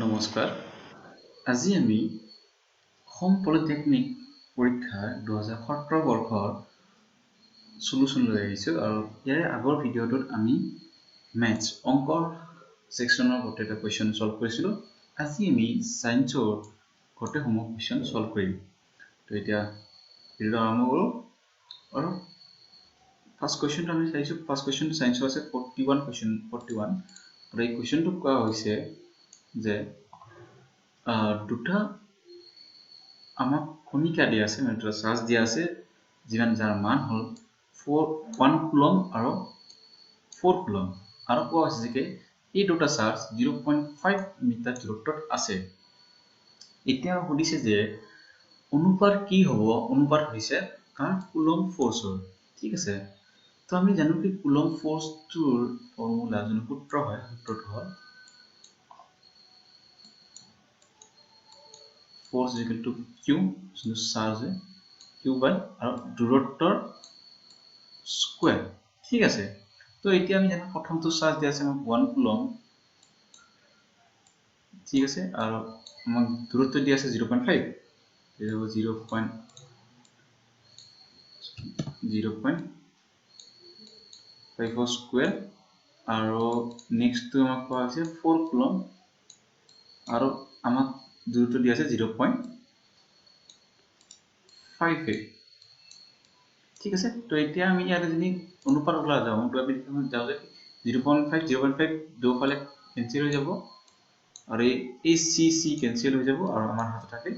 নমস্কাৰ। আজি আমি অসম পলিটেকনিক পৰীক্ষা 2017 বৰ্ষৰ সলিউশন লৈ আহিছো আৰু ইয়াৰে আগৰ ভিডিঅ'টোত আমি ম্যাথছ অংকৰ সেকশনৰ গোটেইটা কোৱেশ্চন সলভ কৰিছিলো। আজি আমি সায়েন্সৰ গোটেইসমূহ কোৱেশ্চন সলভ কৰিম। তো এতিয়া ভিডিঅ' আৰম্ভ কৰো আৰু ফাৰ্স্ট কোৱেশ্চনটো আমি চাইছো। ফাৰ্স্ট কোৱেশ্চনটো সায়েন্সৰ আছে 41 কোৱেশ্চন 41 আৰু এই কোৱেশ্চনটো কোৱা হৈছে যে দুটা আমাক কণিকা দিয়া আছে মানে দুটা চাৰ্জ দিয়া আছে যিমান যাৰ মান হল 1 কুলম আৰু 4 কুলম আৰু কোৱা হৈছে যে এই দুটা চাৰ্জ 0.5 মিটাৰ দূৰত্বত আছে। এতিয়া সুধিছে যে অনুপাত কি হ'ব? অনুপাত হৈছে কাৰণ কুলম ফোৰ্সৰ। ঠিক আছে, তো আমি জানো কি কুলম ফোৰ্সটোৰ ফৰ্মুলা যোন সূত্ৰ হয় সূত্ৰটো হ'ল force is equal to q जो चार्ज है q by और दूरत्वर स्क्वायर। ठीक আছে, তো এতিয়া আমি জানো প্ৰথমটো চাৰ্জ দিয়া আছে আমাক 1 কুলম। ঠিক আছে, আৰু আমাক দূৰত্ব দিয়া আছে 0.5 0.5 স্কয়াৰ আৰু নেক্সটটো আমাক কোৱা হৈছে 4 কুলম আৰু আমাক দূৰত্ব দিয়া আছে 0.58। ঠিক আছে, তো এতিয়া আমি ইয়াত যদি অনুপাত ওলা যাও তো আমি যাও যে 0.5 দুফালে কেনসেল হৈ যাব আৰু এই c কেনসেল হৈ যাব আৰু আমাৰ হাতত থাকে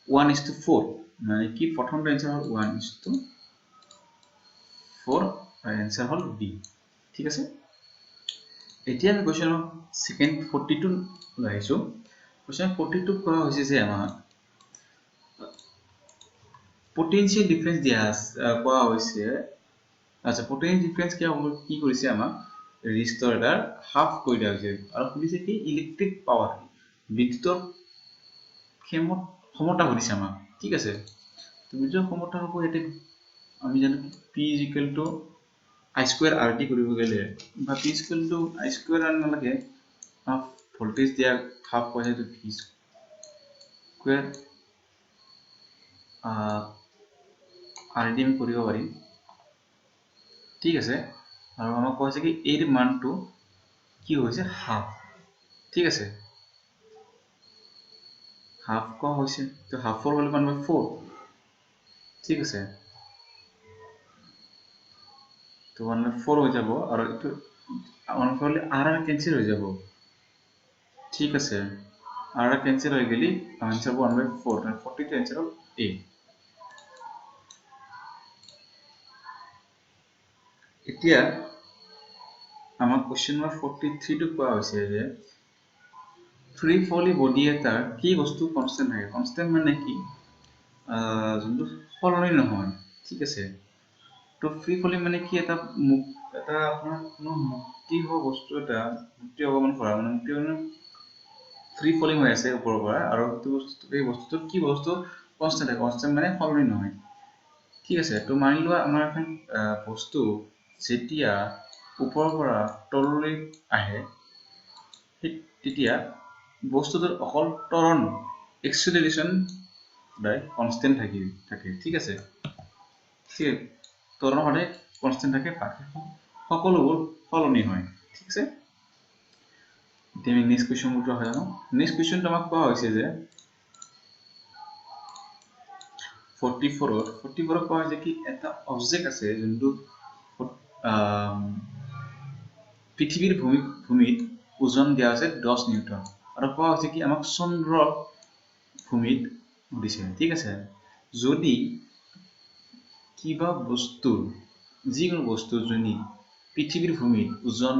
1:4 মানে কি প্ৰথমটো आंसर হ'ল 1:4 আৰু आंसर হ'ল b। ঠিক আছে, এতিয়া আমি কোৱেশ্চন সেকেন্ড 42 লাইছো। কোৱেশ্চন 42 কোৱা হৈছে যে আমাৰ potential difference দিয়া কোৱা হৈছে। আচ্ছা, potential difference কি কৰিছে আমাক ৰেজিস্টাৰ এটাৰ হাফ কৰি দিয়া হৈছে আৰু সুধিছে কি ইলেক্ট্ৰিক পাৱাৰ বিদ্যুৎ ক্ষমতা সুধিছে আমাক। ঠিক আছে, তো বিদ্যুৎ ক্ষমতা হ'ব ইয়াতে আমি জানো কি p I² RT কৰিব গলে বা p I² r নালাগে ভোল্টেজ দিয়া হাফ কৈছে তো v² RT আমি কৰিব পাৰিম। ঠিক আছে, আৰু আমাক কৈছে কি এৰ মানটো কি হৈছে হাফ। ঠিক আছে, হাফ কোৱা হৈছে তো হাফৰ হলে 1/4। ঠিক আছে, তো 1/4 হৈ যাব আৰু এটো 1/4 হলে r কেনসেল হৈ যাব। ঠিক আছে, r কেনসেল হৈ গলি आंसर 1/4 মানে 40 টো आंसर হ'ল a। এতিয়া আমাক কোৱেশ্চন নম্বৰ 43 টো কোৱা হৈছে যে ফ্ৰী ফলি বডি এটাৰ কি বস্তু কনস্ট্যান্ট থাকে। কনস্ট্যান্ট মানে কি যোনটো সলনি নহয়। ঠিক আছে, তো ফ্ৰী ফলি মানে কি এটা আপোনাৰ কোনো মুক্তি হোৱা বস্তু এটা মুক্তি অগমন কৰা মানে মুক্তি মানে ফ্ৰী ফলিং হৈ আছে ওপৰৰ পৰা আৰু এই বস্তুটো কি বস্তু কনস্ট্যান্ট থাকে। কনস্ট্যান্ট মানে সলনি নহয়। ঠিক আছে, তো মানি লোৱা আমাৰ এখন বস্তু যেতিয়া ওপৰৰ পৰা তললৈ আহে তেতিয়া বস্তুটোৰ অকল ত্বৰণ এক্সেলাৰেশন সদায় কনস্ট্যান্ট থাকে। ঠিক আছে, ঠিক ত্বৰণ সদায় কনস্ট্যান্ট থাকে, বাকি সকলোবোৰ সলনি হয়। ঠিক আছে, এতিয়া আমি নেক্সট কোৱেশ্চনটো হয় জানো। নেক্সট কোৱেশ্চনটো আমাক কোৱা হৈছে যে 44 কোৱা হৈছে কি এটা অবজেক্ট আছে যোনটো পৃথিৱীৰ ভূমিত ওজন দিয়া আছে 10 নিউটন আৰু কোৱা হৈছে কি আমাক চন্দ্ৰৰ ভূমিত দিছে। ঠিক আছে, যদি কিবা বস্তু যিকোনো বস্তু যদি পৃথিৱীৰ ভূমিত ওজন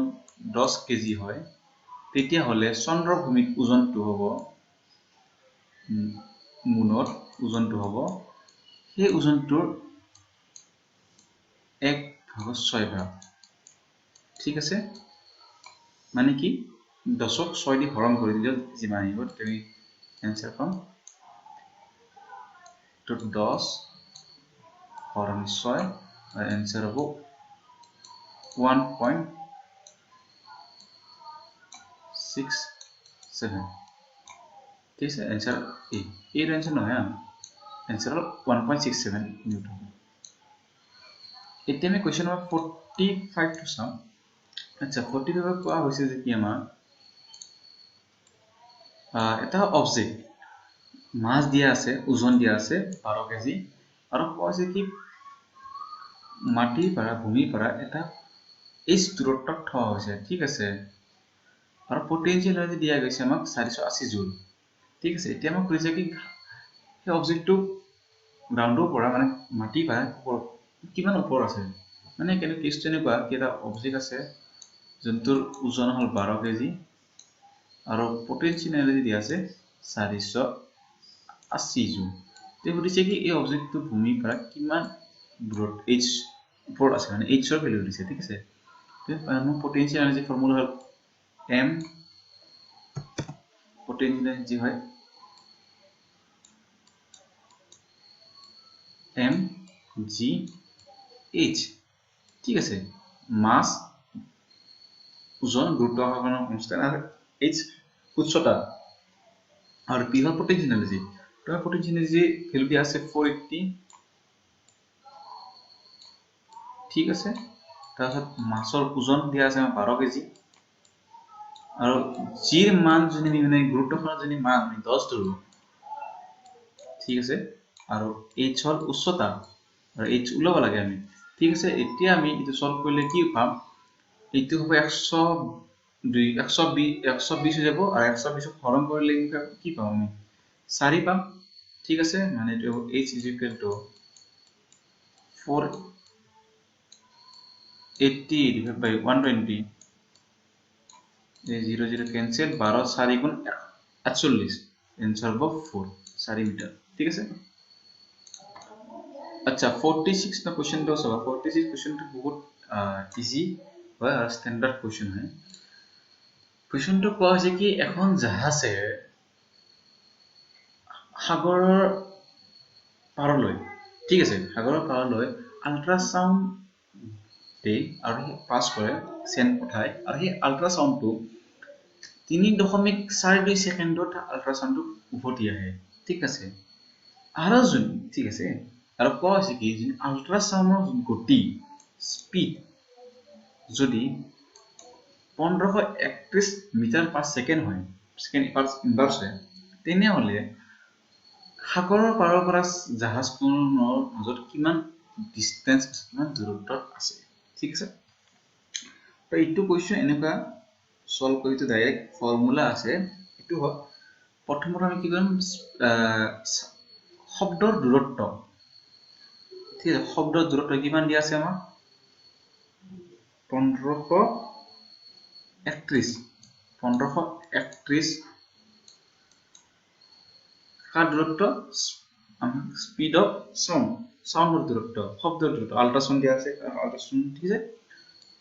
10 কেজি হয় তেতিয়া হলে চন্দ্ৰৰ ভূমিত ওজনটো হ'ব মুনৰ ওজনটো হ'ব সেই ওজনটোৰ 1/6 ভাগ। ঠিক আছে, মানে কি 10ক 6 দি হৰণ কৰি দিলে যিমান আহিব তুমি आंसर পাম। তো 10 হৰণ 6 আৰ आंसर হ'ব 1.67। ঠিক আছে এনসাৰ এইটো এনসাৰ নহয় এনসাৰ হ'ল 1.67 নিউটন এতিয়া আমি কোৱেশ্চন নম্বৰ 45 টো চাম আচ্ছা 45 কোৱা হৈছে যে কি আমাৰ এটা অবজেক্ট মাছ দিয়া আছে ওজন দিয়া আছে 12 কেজি আৰু কোৱা হৈছে কি মাটিৰ পৰা ভূমিৰ পৰা এটা h দূৰত্বত থোৱা হৈছে ঠিক আছে আৰু পটেনশিয়াল এনাৰ্জি দিয়া গৈছে আমাক 480 জুল ঠিক আছে এতিয়া আমাক কৈছে কি সেই অবজেক্টটো গ্ৰাউণ্ডৰ পৰা মানে মাটিৰ পৰা কিমান ওপৰত আছে মানে কেছটো এনেকুৱা কি এটা অবজেক্ট আছে যোনটোৰ ওজন হ'ল 12 কেজি আৰু পটেনশিয়াল এনাৰ্জি দিয়া আছে 480 জুল তে সুধিছে কি এই অবজেক্টটো ভূমিৰ পৰা কিমান দূৰত h ওপৰত আছে মানে h ৰ ভ্যালু দিছে ঠিক আছে তে পটেনশিয়াল এনাৰ্জি ফৰ্মুলা হ'ল m potential energy হয় m g h ঠিক আছে মাস ওজন গুৰুত্বাকৰ্ষণৰ কনস্ট্যান্ট আৰু h উচ্চতা আৰু p হল potential energy তো potential energy ভ্যালু দিয়া আছে 480 ঠিক আছে তাৰপিছত মাছৰ ওজন দিয়া আছে 12 কেজি আৰু জিৰ মান যদি মানে গুৰুত্বপূৰ্ণ যদি মান 10 ধৰো ঠিক আছে আৰু h হল উচ্চতা আৰু h উলাব লাগে আমি ঠিক আছে এতিয়া আমি এটো সলভ কৰিলে কি পাম এটো হ'ব 120 হৈ যাব আৰু 120 হৰণ কৰিলে কি পাম আমি 4 পাম ঠিক আছে মানে এটো h = 480 divided by 120 0 0 cancel 12 4 গুণ 48 आंसर হবে 4 মিটার ঠিক আছে আচ্ছা 46 না কোশ্চেনটো সবা 46 কোশ্চেনটো বহুত ইজি হয় আর স্ট্যান্ডার্ড কোশ্চেন হয় কোশ্চেনটো কোৱা হৈছে কি এখন জাহাজে সাগৰৰ পাৰলৈ ঠিক আছে সাগৰৰ পাৰলৈ আল্ট্ৰাসাউন্ড দে আৰু পাস কৰে সেন্ড পঠায় আৰু এই আল্ট্ৰাসাউন্ডটো 3.42 সেকেন্ডত আল্ট্ৰাসাউন্ডটো উভতি আহে ঠিক আছে আৰু ঠিক আছে আৰু কোৱা হৈছে কি আল্ট্ৰাসাউন্ডৰ গতি স্পিড যদি 1531 মিটাৰ পাৰ সেকেন্ড হয় সেকেন্ড পাৰ ইনভাৰ্স হয় তেনেহলে সাগৰৰ পাৰৰ পৰা জাহাজখনৰ মাজত কিমান ডিসটেন্স কিমান দূৰত্বত আছে ঠিক আছে তো এইটো কোৱেশ্চন এনেকুৱা সলভ কৰিতে ডাইৰেক্ট ফৰ্মুলা আছে এটো হয় প্ৰথমতে আমি কি কৰিম শব্দৰ দূৰত্ব ঠিক আছে শব্দৰ দূৰত্ব কিমান দিয়া আছে আমাৰ 1531 কাৰ দূৰত্ব স্পিড অফ সাউন্ডৰ দূৰত্ব শব্দৰ দূৰত্ব আল্ট্ৰাসাউন্ড দিয়া আছে আল্ট্ৰাসাউন্ড ঠিক আছে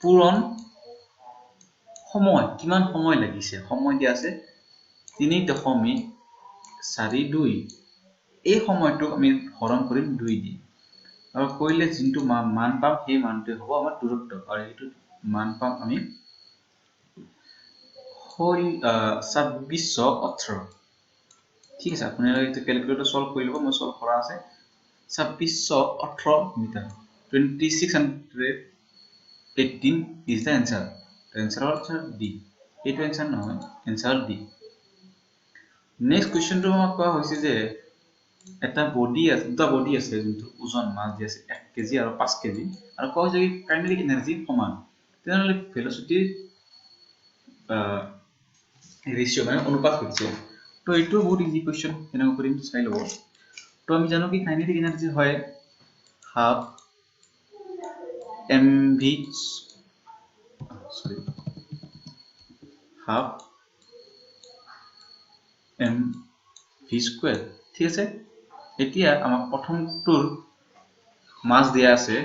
পূৰণ সময় কিমান সময় লাগিছে সময় দিয়া আছে 3.42 এই সময়টো আমি হৰণ কৰিম 2 দি আৰু কইলে জিনটো মান পাম সেই মানটো হ'ব আমাৰ দূৰত্ব আৰু এটো মান পাম আমি হল 2618 ঠিক আছে আপোনালোকে এটো ক্যালকুলেটৰ সলভ কৰি লব মই সলভ কৰা আছে 2618 metre 2618 is the answer. The answer also D. It answer no answer D. Next question to আমাক কোৱা হৈছে যে এটা বডি আছে দুটা বডি আছে যোনটো ওজন মাছ দি আছে 1 কেজি আৰু 5 কেজি আৰু কোৱা হৈছে কাইনেটিক এনাৰ্জি সমান তেনেহলে ভেলোসিটি ৰেশিও মানে অনুপাত হচ্ছে তো এইটো বহুত ইজি কোশ্চেন কেনেকৈ কৰিম চাই লব তো আমি জানো কি কাইনেটিক এনাৰ্জি হয় half mv sorry half mv square ঠিক আছে এতিয়া আমাক প্ৰথমটোৰ মাছ দিয়া আছে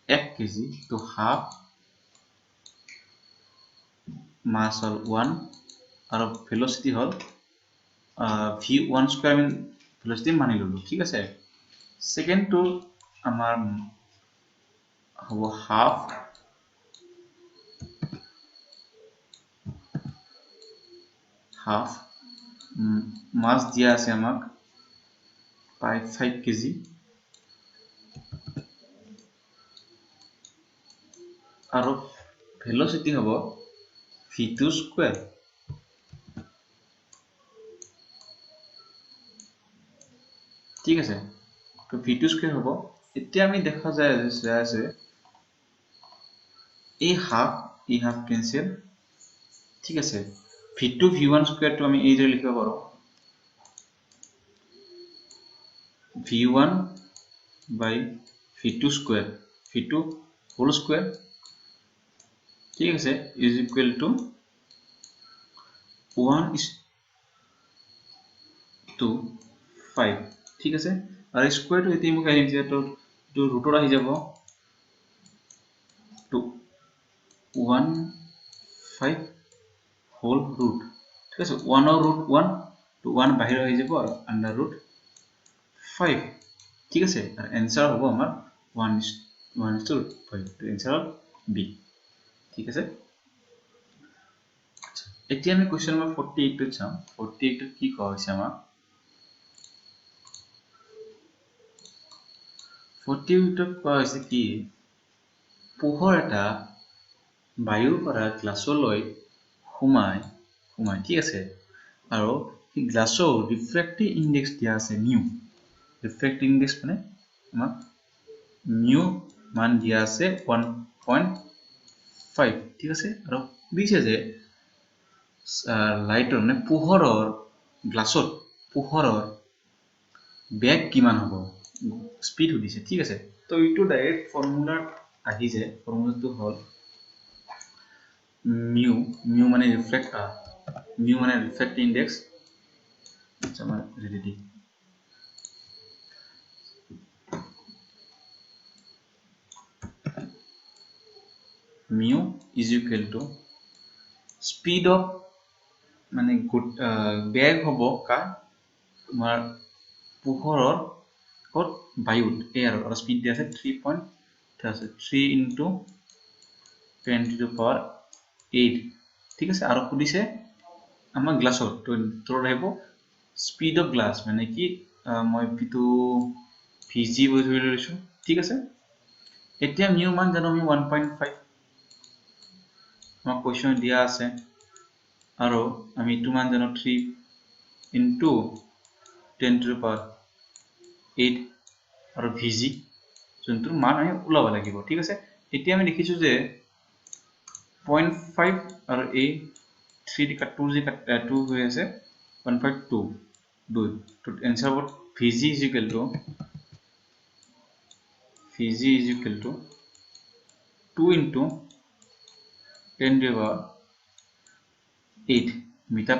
1 কেজি তো হাফ মাছ হল 1 আৰু ভেলোসিটি হল v1 স্কয়াৰ আমি ভেলোসিটি মানি ললো ঠিক আছে সেকেন্ড টু আমাৰ হ'ব হাফ হাফ মাছ দিয়া আছে আমাক 5 কেজি আৰু ভেলোচিটি হ'ব v2 স্কয়াৰ ঠিক আছে তো v2 স্কয়াৰ হ'ব এতিয়া আমি দেখা যায় আছে এই হাফ কেনসেল ঠিক আছে v2 v1 স্কয়াৰ তো আমি এই যে লিখিব পাৰো v1 by v2 square v2 whole square ঠিক আছে is equal to 1:5 ঠিক আছে আৰু স্কয়াৰ তো এতি মোক আইডিয়া তো ৰুটৰ আহি যাব to 1/5 whole root ঠিক আছে 1 or root 1 to 1 বাহিৰ আহি যাব আৰু under root 5 ঠিক আছে আৰ आंसर হ'ব আমাৰ 1:5 তো आंसर বি ঠিক আছে এতিয়া আমি কোৱেশ্চন নম্বৰ 48 টো চাম 48 টো কি কোৱা হৈছে আমাৰ 48 টো কোৱা হৈছে কি পোহৰ এটা বায়ুৰ পৰা গ্লাছলৈ সোমাই ঠিক আছে আৰু এই গ্লাছৰ ৰিফ্ৰেক্টিভ ইনডেক্স দিয়া আছে মিউ ৰিফ্ৰেক্টিভ ইনডেক্স মানে আমাক মিউ মান দিয়া আছে 1.5 ঠিক আছে আৰু দিছে যে লাইটৰ মানে পোহৰৰ গ্লাছত পোহৰৰ বেগ কিমান হ'ব স্পিড দিছে ঠিক আছে তো ইটো ডাইৰেক্ট ফৰ্মুলা আহি যায় ফৰ্মুলাটো হ'ল mu মানে ৰিফ্ৰেক্ট ইনডেক্স আমাৰ ready mu is equal to speed of মানে বেগ হ'ব কা তোমাৰ পোহৰৰ কত বায়ুত এয়াৰ আৰু স্পিড দিয়া আছে 3 into 10 to the power 8 ঠিক আছে আৰু কুদিছে আমাৰ গ্লাছৰ তো আহিব স্পিড অফ গ্লাছ মানে কি মই পিটো ভিজি বুঝি লৈছো ঠিক আছে এতিয়া মিউ মান জানো আমি 1.5 আমাৰ কোৱেশ্চন দিয়া আছে আৰু আমি ইটো মান জানো 3 into 10 to the power 8 আৰু ভিজি যোনটো মান আমি উলাব লাগিব ঠিক আছে এতিয়া আমি দেখিছো যে 0.5 আৰু a 3 কা 2 জি 2 হৈ আছে 1.2 2 তো आंसर হ'ব vg is equal to 2 into 10 to the power 8 meter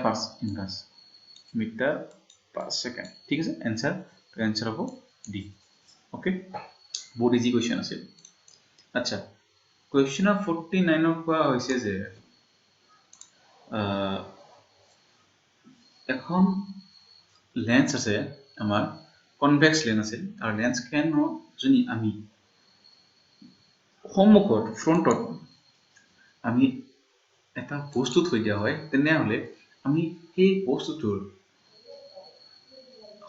per second ঠিক আছে आंसर হ'ব d ओके बहुत इजी क्वेश्चन আছে আচ্ছা क्वेश्चन 49 কোৱা হৈছে যে এখন লেন্স আছে আমাৰ কনভেক্স লেন্স আছে আৰু লেন্স কেন যদি আমি সন্মুখত ফ্ৰন্টত আমি এটা বস্তু থৈ দিয়া হয় তেনে হলে আমি এই বস্তুটোৰ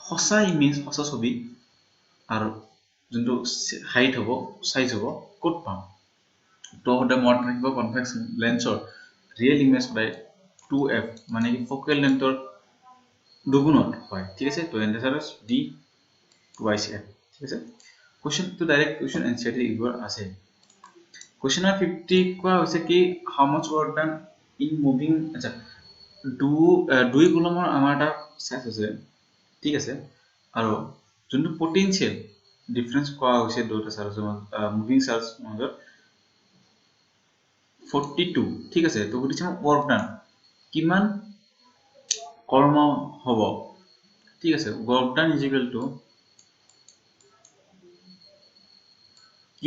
সঁচা ইমেজ সঁচা ছবি আৰু যোনটো হাইট হ'ব সাইজ হ'ব ক'ত পাম তো হতে মনত ৰাখিব কনভেক্স লেন্সৰ ৰিয়েল ইমেজ বাই 2f মানে কি ফোকাল লেন্থৰ দুগুণত হয় ঠিক আছে তো आंसर d twice f ঠিক আছে क्वेश्चन তো ডাইরেক্ট क्वेश्चन आंसर ইবোৰ আছে क्वेश्चन 50 কোৱা হৈছে কি হাউ মাচ ওয়াৰ্ক ডান ইন মুভিং আচ্ছা দুই কুলমৰ আমাৰ এটা সাইজ আছে ঠিক আছে আৰু যোনটো পটেনশিয়াল ডিফাৰেন্স কোৱা হৈছে দুটা চাৰ্জৰ মুভিং চাৰ্জ মাজত 42 ঠিক আছে তো সুধিছে ওয়াৰ্ক ডান কিমান কৰ্ম হ'ব ঠিক আছে work done is equal to q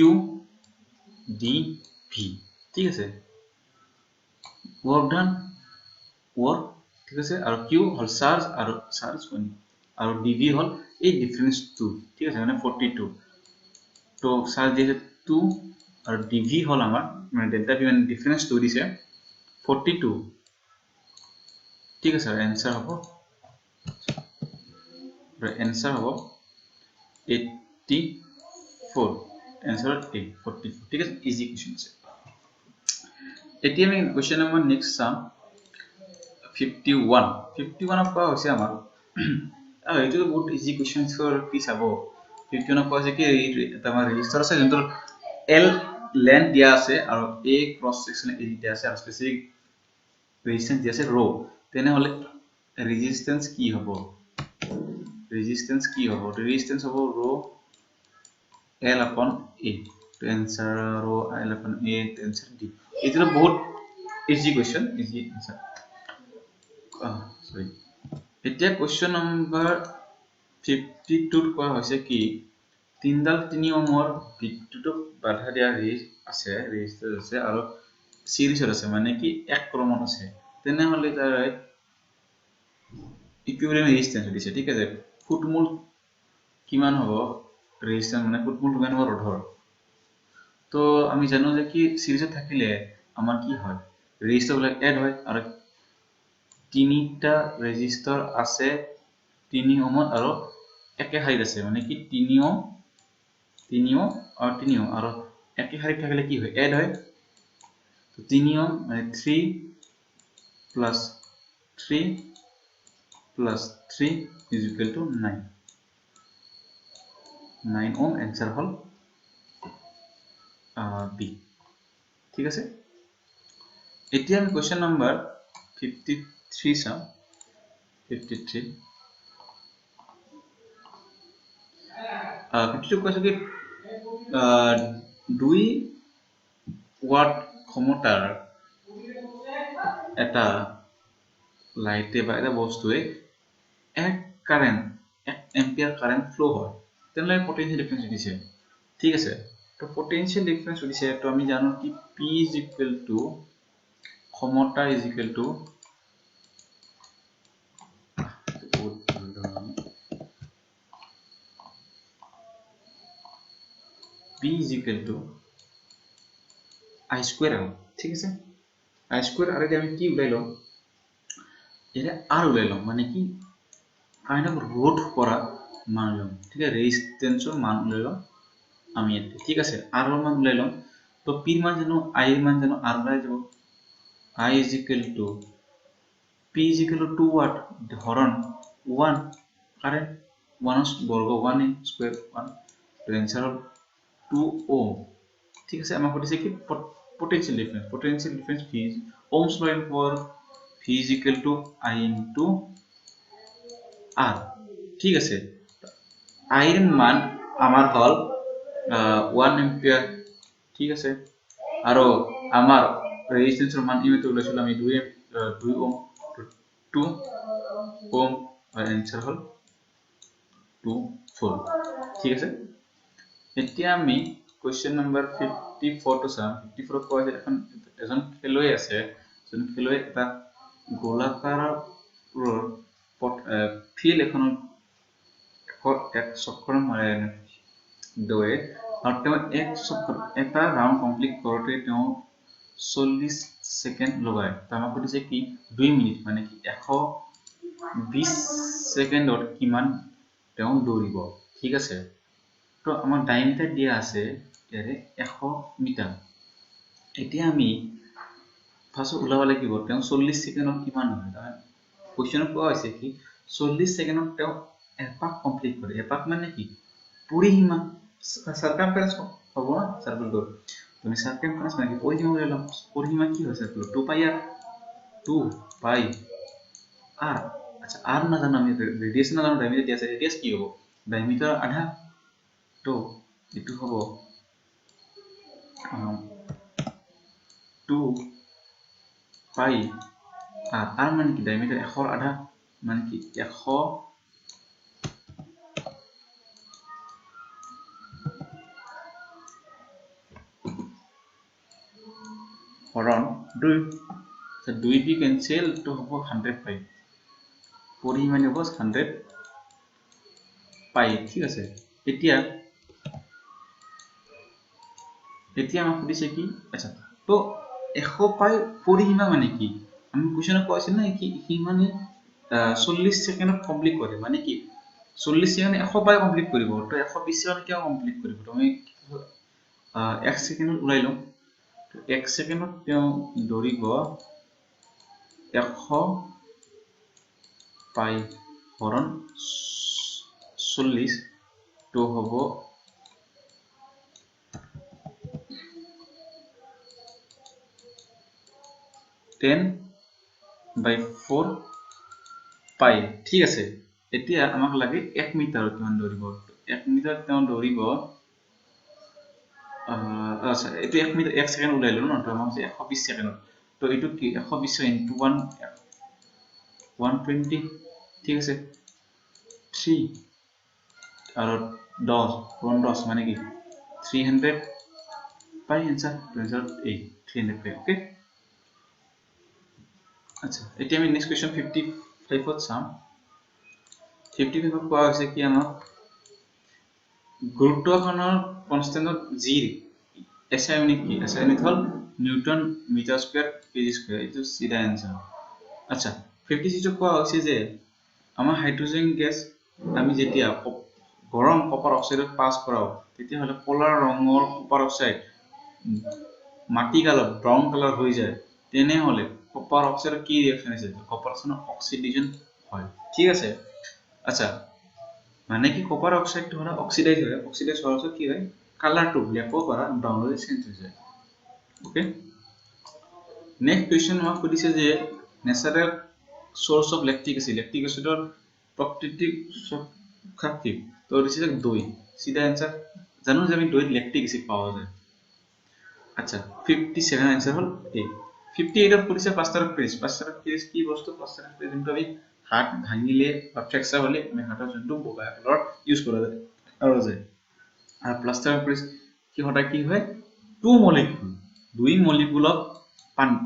dv ঠিক আছে ওয়ার্ক ডান ওয়ার্ক ঠিক আছে আৰু q হল চাৰ্জ কোন আৰু dv হল এই ডিফাৰেন্স 2 ঠিক আছে মানে 42 তো চাৰ্জ দিছে 2 আৰু dv হল আমাৰ মানে ডেল্টা v মানে ডিফারেন্স 2 দিছে 42 ঠিক আছে आंसर হ'ব आंसर হ'ব 84 आंसर 44 ঠিক আছে इजी क्वेश्चन আছে এতিয়া আমি क्वेश्चन নম্বৰ नेक्स्ट চাম 51 51 পৰা হৈছে আমাৰ আৰু এইটো বহুত ইজি क्वेश्चंस ফৰ কি চাব 51 পৰা হৈছে কি এটা আমাৰ ৰেজিস্টাৰ আছে যোনটো L লেন্থ দিয়া আছে আৰু A ক্ৰস সেকশন এৰি দিয়া আছে আৰু স্পেসিফিক ৰেজিস্ট্যান্স দিয়া আছে রো তেনে হলে রেজিস্ট্যান্স কি হ'ব রেজিস্ট্যান্স হ'ব rho L upon A to answer rho L upon A to answer D it is a बहुत easy question easy answer sorry এতিয়া question number 52 কোৱা হৈছে কি তিনডাল 3 ওহমৰ বিদ্যুৎক বাধা দিয়া ৰেজিস্টাৰ আছে আৰু সিৰিজত আছে মানে কি এক ক্ৰমত আছে তেনে হলে তাৰ ইকুইভ্যালেন্ট ৰেজিস্ট্যান্স দিছে ঠিক আছে ফুটমূল কিমান হ'ব ৰেজিস্ট্যান্স মানে ফুটমূল কিমান হ'ব ৰধৰ তো আমি জানো যে কি সিৰিজত থাকিলে আমাৰ কি হয় ৰেজিস্টাৰ বিলাক এড হয় আৰু তিনিটা ৰেজিস্টাৰ আছে 3 ওহম আৰু একে হাইট আছে মানে কি 3 ওহম আৰু 3 ওহম আৰু একে হাইট থাকিলে কি হয় এড হয় তো 3 ওহম মানে 3 plus 3 plus 3 is equal to 9 9 ohm answer hall B ঠিক আছে এতিয়া আমি क्वेश्चन नंबर 53 চাম 53 52 কৈছে কি 2 ওয়াট ক্ষমতাৰ এটা লাইটে বা এটা বস্তুৱে এক কারেন্ট 1 এম্পিয়ার কারেন্ট ফ্লো হয় তেনলে পটেনশিয়াল ডিফারেন্স দিছে ঠিক আছে তো পটেনশিয়াল ডিফারেন্স দিছে তো আমি জানো কি P is equal to ক্ষমতা is equal to P is equal to I square R ঠিক আছে I square R আমি কি উলাইলো এটা R উলাইলো মানে কি kind of root করা মান লম ঠিক আছে ৰেজিস্ট্যান্সৰ মান উলাইলো আমি এতে ঠিক আছে R ৰ মান উলাইলো তো P ৰ মান জানো I ৰ মান জানো R উলাই যাব I is equal to P is equal to 2 watt হরণ 1 কারেন্ট 1 বর্গ 1 স্কয়ার 1 তো आंसर হল 2 ohm ঠিক আছে আমাক কৈছে কি potential difference V ohms law for V is equal to I into R ঠিক আছে I এর মান আমার হল 1 एम्पियर ঠিক আছে আর আমার রেজিস্ট্যান্সের মান ইমেতে বলেছিল আমি 2 ওহম 2 ওহম আর आंसर হল 24 ঠিক আছে এতিয়া আমি क्वेश्चन नंबर 54 তো চাম 54 কোৱা যে এখন এজন খেলুৱৈ আছে যোন খেলুৱৈ এটা গোলাকাৰ ফিল্ড এখনত এক চক্ৰ মাৰে দৌৰে আৰু তেওঁ এক চক্ৰ এটা ৰাউন্ড কমপ্লিট কৰোতে তেওঁ 40 সেকেন্ড লগায় তামাক কৈছে কি 2 মিনিট মানে কি 120 সেকেন্ডত কিমান তেওঁ দৌৰিব ঠিক আছে তো আমাৰ ডায়ামিটাৰ দিয়া আছে ইয়াৰে 100 মিটাৰ এতিয়া আমি ফাৰ্স্ট উলাব লাগিব তেওঁ 40 সেকেন্ডত কিমান হয় তাৰ কোৱেশ্চনত কোৱা হৈছে কি 40 সেকেন্ডত তেওঁ এপাক কমপ্লিট কৰে এপাক মানে কি পৰিসীমা সাৰ্কামফাৰেন্স হ'ব না সাৰ্কেলটোৰ তুমি সার্কামফারেন্স মানে কি পরিসীমা লৈ লম পরিসীমা কি হয় সার্কেল 2 পাই r 2 পাই r আচ্ছা r না জানো আমি রেডিয়াস না জানো ডায়ামিটার দিয়া আছে রেডিয়াস কি হ'ব ডায়ামিটার আধা তো এটু হ'ব 2 পাই r মানে কি ডায়ামিটার 100 আধা মানে কি 100 হরণ 2 তো 2 দি ক্যান্সেল তো হ'ব 100 পাই পরিমাণ হ'ব 100 পাই ঠিক আছে এতিয়া আমাক দিছে কি আচ্ছা তো 100 পাই পরিসীমা মানে কি আমি কোৱেশ্যনত কৈছিল না কি মানে 40 সেকেন্ডত কমপ্লিট কৰে মানে কি 40 সেকেন্ড 100 বাৰ কমপ্লিট কৰিব তো 120 সেকেন্ড কিয় কমপ্লিট কৰিব তো আমি 1 সেকেন্ডত উলাই লম তো 1 সেকেন্ডত তেওঁ দৌৰিব 100 পাই হৰণ 40 তো হ'ব 10/4 পাই ঠিক আছে এতিয়া আমাক লাগে 1 মিটাৰত কিমান দৌৰিব 1 মিটাৰত তেওঁ দৌৰিব আচ্ছা এটো 1 মিটাৰ 1 সেকেন্ড উলাই ললো ন তো আমাক 120 সেকেন্ডত তো এটো কি 120 ইনটু 1 120 ঠিক আছে 3 আৰু 10 10 মানে কি 300 পাই आंसर आंसर 300 পাই ওকে আচ্ছা এতিয়া আমি নেক্সট কোৱেশ্চন 55 ত চাম 55 ত কোৱা হৈছে কি আমাক গুৰুত্বাকৰ্ষণৰ কনষ্টেন্টত g SI ইউনিট কি SI ইউনিট হল newton metre square kg square এটো সিধা आंसर আচ্ছা 56 ত কোৱা হৈছে যে আমাৰ হাইড্ৰোজেন গ্যাস আমি যেতিয়া গৰম কপাৰ অক্সাইডত পাস কৰাও তেতিয়া হলে পোলাৰ ৰঙৰ কপাৰ অক্সাইড মাটি কালাৰ ব্ৰাউন কালাৰ হৈ যায় তেনে হলে কপাৰ অক্সাইডৰ কি ৰিঅ্যাকশন আছে কপাৰ অক্সিডেশন হয় ঠিক আছে আচ্ছা মানে কি কপাৰ অক্সাইডটো হল অক্সিডাইজ হোৱাৰ পিছত কি হয় কালাৰটো ব্ল্যাকৰ পৰা ব্ৰাউনলৈ চেঞ্জ হৈ যায় ওকে নেক্সট কোৱেশ্চন আমাক সুধিছে যে নেচাৰেল সোৰ্স অফ ল্যাকটিক এসিডৰ প্ৰাকৃতিক উৎস কি তো দিছে দই সিধা आंसर জানো যে আমি দইত ল্যাকটিক এসিড পাওয়া যায় আচ্ছা 57 आंसर হল এ 58 অফ কৰিছে পাস্টাৰ ফ্ৰিজ কি বস্তু পাস্টাৰ ফ্ৰিজ যোনটো আমি হাত ভাঙিলে বা ফ্ৰেকচাৰ হলে আমি হাতৰ যোনটো বগা কালাৰ ইউজ কৰা যায় আৰু যায় আৰু প্লাষ্টাৰ ফ্ৰিজ কি হটা কি হয় দুই মলিকুলত পানী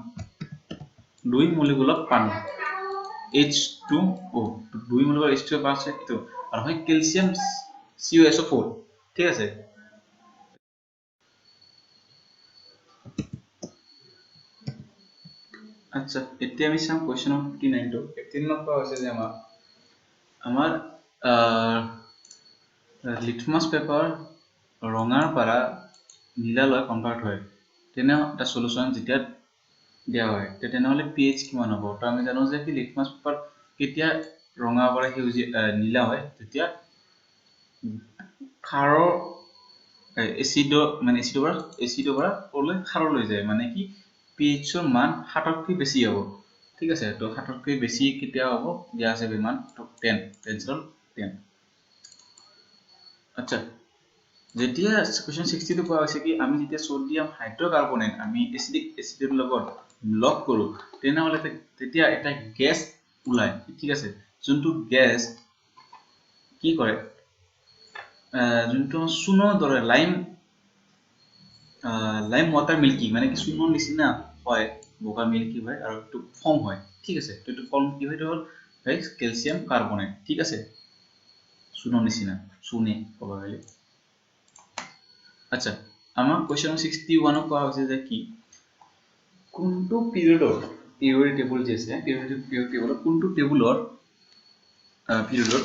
H2O দুই মলিকুলত H2O পাছে এটো আৰু হয় ক্যালসিয়াম CuSO4 ঠিক আছে আচ্ছা এতিয়া আমি চাম কোৱেশ্চন 59 টো 15 নম্বৰ হৈছে যে আমাৰ লিথমাছ পেপাৰ ৰঙাৰ পৰা নীলালৈ কনভাৰ্ট হয় তেনে এটা সলিউশন যেতিয়া দিয়া হয় তেনেহলে pH কিমান হ'ব তো আমি জানো যে কি লিথমাছ পেপাৰ কেতিয়া ৰঙাৰ পৰা সেউজীয়া নীলা হয় তেতিয়া খাৰৰ এচিডৰ পৰা ওলাই খাৰলৈ যায় মানে কি pH ৰ মান 7 তকৈ বেছি হ'ব ঠিক আছে তো 7 তকৈ বেছি কেতিয়া হ'ব দিয়া আছে বিমান তো 10 টেনচন 10 আচ্ছা যেতিয়া কোৱেশ্চন 60 টো কোৱা হৈছে কি আমি যেতিয়া সোডিয়াম হাইড্ৰকাৰ্বনেট আমি এচিডিক এচিডৰ লগত লগ কৰো তেনেহলে তেতিয়া এটা গ্যাস ওলাই ঠিক আছে যোনটো গ্যাস কি কৰে যোনটো চূনৰ দৰে লাইম ওয়াটাৰ মিল্কি মানে কি চূনৰ নিচিনা হয় বগা মিল্কি হয় আৰু এটো ফৰ্ম হয় ঠিক আছে তো এটো ফৰ্ম কি হয় হল ক্যালসিয়াম কাৰ্বনেট ঠিক আছে চূনৰ নিচিনা চূনে কবা গলে আচ্ছা আমাৰ কোৱেশ্চন 61 কোৱা হৈছে যে কি কোনটো পিৰিয়ডৰ পিৰিয়ড টেবুল যে আছে পিৰিয়ড টেবুলৰ কোনটো টেবুলৰ পিৰিয়ডৰ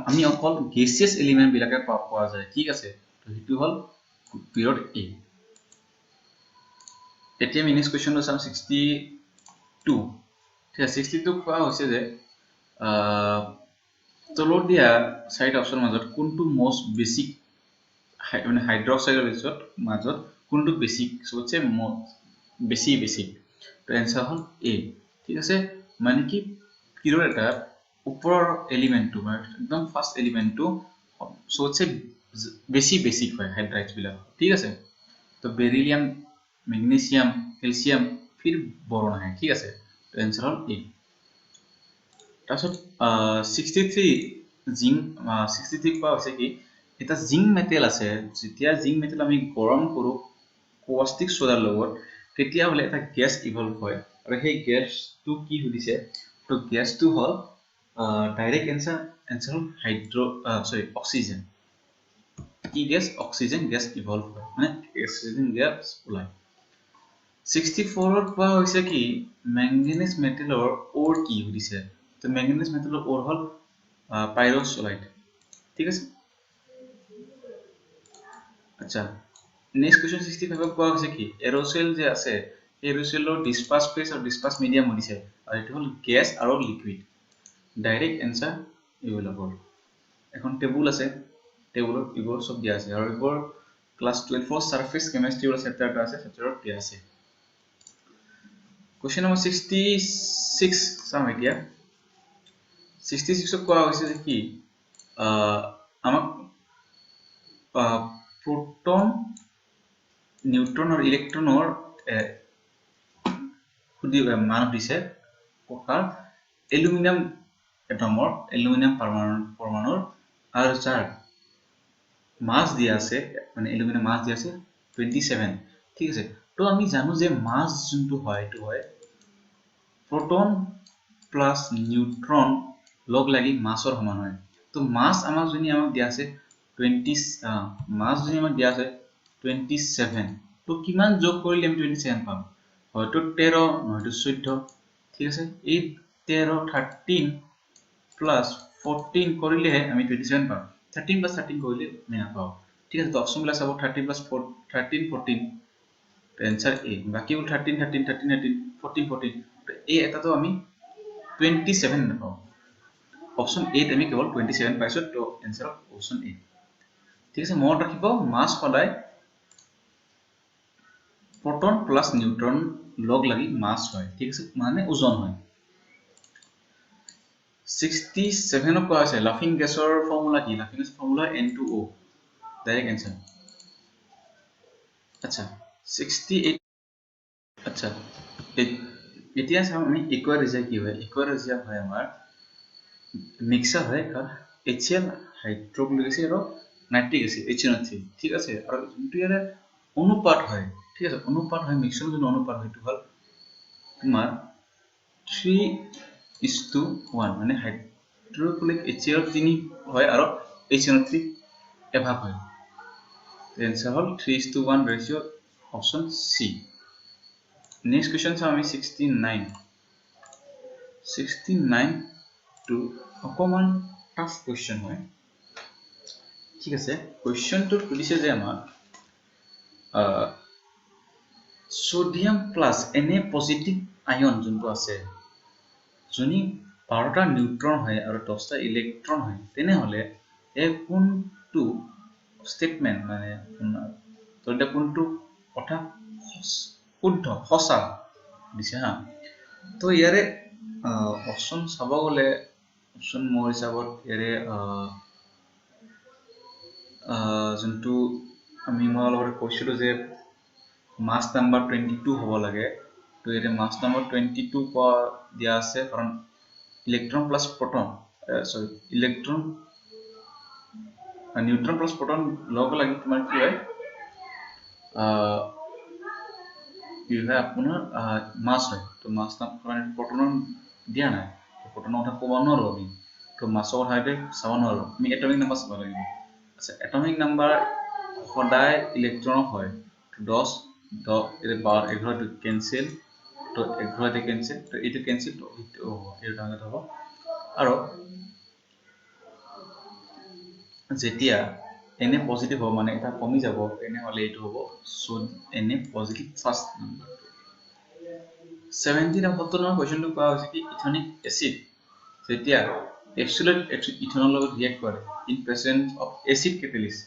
আমি অকল গেসিয়াস এলিমেন্ট বিলাকে পোৱা যায় ঠিক আছে তো হেতু হল পিৰিয়ড এ এতিয়া আমি নেক্সট কোৱেশ্চন চাম 62 ঠিক আছে 62 কোৱা হৈছে যে তলত দিয়া সাইড অপশন মাজত কোনটো মোস্ট বেসিক মানে হাইড্ৰক্সাইডৰ মাজত কোনটো বেসিক সবচেয়ে বেছি বেসিক তো आंसर হল এ ঠিক আছে মানে কি পিৰিয়ড এটা উপৰৰ এলিমেন্টটো মানে একদম ফাৰ্স্ট এলিমেন্টটো সবচেয়ে বেছি বেসিক হয় হাইড্ৰাইডছ বিলাক ঠিক আছে তো বেরিলিয়াম मैग्नीशियम कैल्शियम फिर बोरॉन है ठीक আছে তো आंसर হল এ তাৰছত 63 জিংক 63 কোৱা হৈছে কি এটা জিংক মেটেল আছে যেতিয়া জিংক মেটেল আমি গৰম কৰো কস্টিক সোডাৰ লগত তেতিয়া হলে এটা গ্যাস ইভলভ হয় আৰু সেই গ্যাসটো কি হৈছে তো গ্যাসটো হল ডাইৰেক্ট आंसर হল অক্সিজেন কি গ্যাস অক্সিজেন গ্যাস ইভলভ হয় মানে অক্সিজেন গ্যাস ওলাই 64 ত কোৱা হৈছে কি ম্যাঙ্গানিজ মেটেলৰ ওৰ কি দিছে তো ম্যাঙ্গানিজ মেটেলৰ ওৰ হল পাইৰোচলাইট ঠিক আছে আচ্ছা নেক্সট কোৱেশ্চন 65 ত কোৱা হৈছে কি এৰোসেল যে আছে এৰোসেলৰ ডিসপাৰ্স ফেজ আৰু ডিসপাৰ্স মিডিয়াম দিছে আৰু এটো হল গ্যাস আৰু লিকুইড ডাইৰেক্ট आंसर এভেইলেবল এখন টেবুল আছে টেবুলত ইবোৰ সব দিয়া আছে আৰু ইবোৰ ক্লাস 12 ফৰ সাৰফেস কেমিস্ট্ৰি ওৰ চেপ্টাৰটো আছে চেপ্টাৰত দিয়া আছে Question number 66 চাম এতিয়া 66 ক কোৱা হৈছে যে কি আমাক proton neutron और इलेक्ट्रॉन और मान दिसे प्रकार एल्युमिनियम एटমৰ एल्युमिनियम परमाणुৰ আৰু যাৰ মাস দিয়া আছে মানে এলুমিনিয়াম মাস দিয়া আছে 27 ঠিক আছে তো আমি জানো যে মাস যোনটো হয় এটো হয় proton plus neutron লগ লাগি মাসৰ সমান হয় তো মাস আমাক দিয়া আছে 20 মাস যদি আমাক দিয়া আছে 27 তো কিমান যোগ কৰিলে আমি 27 পাম হয়তো 13 নহয়তো 14 ঠিক আছে এই 13 13 plus 14 কৰিলে আমি 27 পাম 13 plus 13 কৰিলে আমি নাপাও ঠিক আছে তো অপচন বিলাক চাব 13 plus 13 14 आंसर ए बाकी 13 13 13 13 14 14 তো এই এটাতো আমি 27 নাপাও অপচন এ আমি কেৱল 27 পাইছো তো आंसर অপচন এ ঠিক আছে মনত ৰাখিব মাস সদায় proton plus neutron লগ লাগি মাস হয় ঠিক আছে মানে ওজন হয় 67 কোৱা আছে লাফিং গ্যাসৰ ফৰ্মুলা কি লাফিং গ্যাসৰ ফৰ্মুলা N2O ডাইৰেক্ট आंसर আচ্ছা 68 আচ্ছা এতিয়া চাও আমি ইকুয়াৰিজিয়া কি হয় ইকুয়াৰিজিয়া হয় আমাৰ মিক্সাৰ হয় কাৰ HCl হাইড্ৰোক্লোৰিক এসিড আৰু নাইট্ৰিক এসিড HNO3 ঠিক আছে আৰু যোনটো ইয়াৰ অনুপাত হয় ঠিক আছে অনুপাত হয় মিক্সাৰ যোন অনুপাত হয় হল তোমাৰ 3:1 মানে হাইড্ৰোক্লোৰিক HCl 3 হয় আৰু HNO3 এভাগ হয় आंसर হল 3:1 রেশিও অপশন সি नेक्स्ट क्वेश्चन চাও আমি 69 টু অকমান টাফ क्वेश्चन হয় ঠিক আছে क्वेश्चन তো খুলিছে যে আমাৰ সোডিয়াম প্লাস Na পজিটিভ আয়ন যোনটো আছে যদি 12টা নিউট্ৰন হয় আৰু 10টা ইলেক্ট্ৰন হয় তেনে হলে এই কোনটো স্টেটমেন্ট মানে তোটা কোনটো কথা শুদ্ধ সঁচা দিছে হা তো ইয়াৰে অপচন চাব গলে অপচন মোৰ হিচাপত ইয়াৰে যোনটো আমি মই অলপ কৈছিলো যে মাস নাম্বাৰ 22 হ'ব লাগে তো ইয়াৰে মাস নাম্বাৰ 22 ক দিয়া আছে কাৰণ ইলেক্ট্ৰন প্লাস প্ৰোটন সৰি ইলেক্ট্ৰন নিউট্ৰন প্লাস প্ৰোটন লগ লাগি তোমাৰ কি হয় কি হয় আপোনাৰ মাস হয় তো মাস নাম্বাৰ প্ৰোটন দিয়া নাই তো প্ৰোটনৰ কথা ক'ব নোৱাৰো আমি তো মাসৰ কথা এটা চাব নোৱাৰো আমি এটমিক নাম্বার চাব লাগিব আচ্ছা এটমিক নাম্বার সদায় ইলেক্ট্রন হয় 10 10 11 to cancel তো 11 তে cancel তো এটো cancel তো এটো ডাঙৰ হ'ব আৰু যেতিয়া Na পজিটিভ হ'ব মানে এটা কমি যাব এনে হলে এটো হ'ব so Na positive first number 17 নম্বৰ কোৱেশ্চনটো কোৱা হৈছে কি ইথেনিক এসিড যেতিয়া এবসলিউট ইথেনল লগত ৰিয়েক্ট কৰে in presence of acid catalyst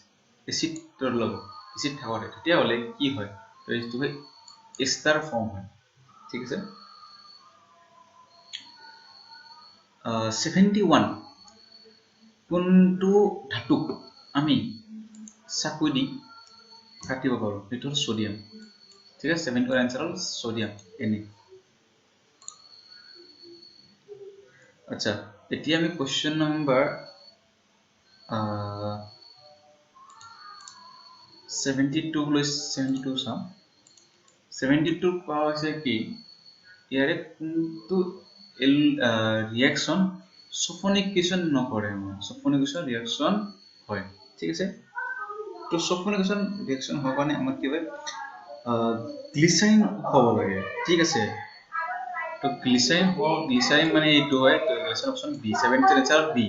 এসিডৰ লগত এসিড থাকতে তেতিয়া হলে কি হয় তো এইটো হয় এস্টাৰ ফৰ্ম হয় ঠিক আছে 71 কোনটো ধাতুক আমি চাকু দি কাটিব পাৰো এটো সোডিয়াম ঠিক আছে 7 ৰ आंसर হল সোডিয়াম Na আচ্ছা এতিয়া আমি কোৱেশ্চন নাম্বাৰ 72 লৈ 72 চাম 72 কোৱা হৈছে কি ইয়াৰে কোনটো ৰিঅ্যাকশন সাফনিকেশন নকৰে সাফনিকেশন ৰিঅ্যাকশন হয় ঠিক আছে তো সাফনিকেশন ৰিঅ্যাকশন হোৱাৰ কাৰণে আমাৰ কি হয় গ্লিচাৰিন হ'ব লাগে ঠিক আছে তো গ্লিচাৰিন মানে এইটো হয় তো অপচন বি 70 আনসার বি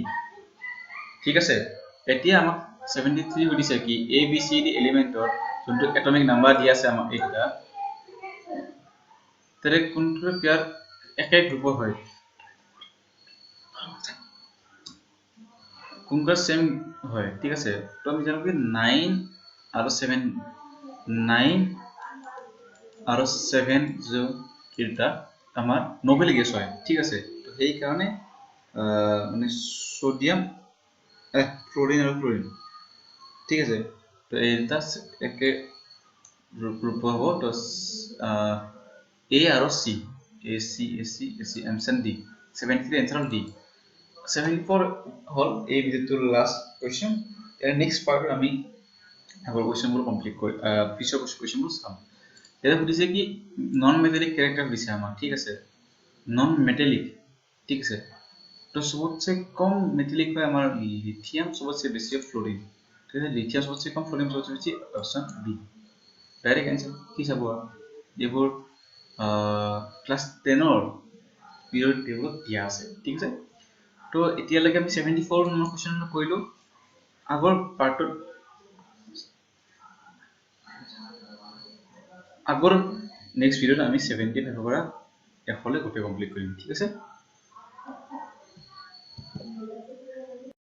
ঠিক আছে এতিয়া আমাক 73 সুধিছে কি এ বি সি ডি এলিমেন্টৰ যোনটো এটমিক নাম্বাৰ দিয়া আছে আমাক এইটা তেৰে কোনটো পেয়াৰ একে গ্ৰুপৰ হয় কোনটো সেম হয় ঠিক আছে তো আমি জানো কি 9 আৰু 7 9 আৰু 7 जो কিটা আমাৰ নোবেল গেছ হয় ঠিক আছে তো সেই কাৰণে মানে সোডিয়াম ফ্লোৰিন আৰু ক্লোৰিন ঠিক আছে তো এইটা একে গ্ৰুপ হ'ব তো এ আৰু সি এ এমসন ডি 73 এনসাৰ ডি 74 হল এই ভিডিওটোৰ লাষ্ট কোৱেশ্চন এৰ নেক্সট পাৰ্ট আমি আগৰ কোৱেশ্চনবোৰ কমপ্লিট কৰি পিছৰ কোৱেশ্চনবোৰ চাম এটা সুধিছে কি নন মেটালিক ক্যাৰেক্টাৰ দিছে আমাৰ ঠিক আছে নন মেটালিক ঠিক আছে তো সবচেয়ে কম মেটালিক হয় আমাৰ লিথিয়াম সবচেয়ে বেশি ফ্লোৰিন ঠিক আছে লিথিয়াম সবচেয়ে কম ফ্লোৰিন সবচেয়ে বেশি অপশন বি ডাইৰেক্ট आंसर কি চাব এইবোৰ ক্লাস 10 ৰ পিৰিয়ড টেবুলত দিয়া আছে ঠিক আছে তো এতিয়ালৈকে আমি 74 নম্বৰ কোৱেশ্চন কৰিলো আগৰ পাৰ্টত আগৰ নেক্সট ভিডিওত আমি 75 পৰা এফলে গোটে কমপ্লিট কৰিম ঠিক আছে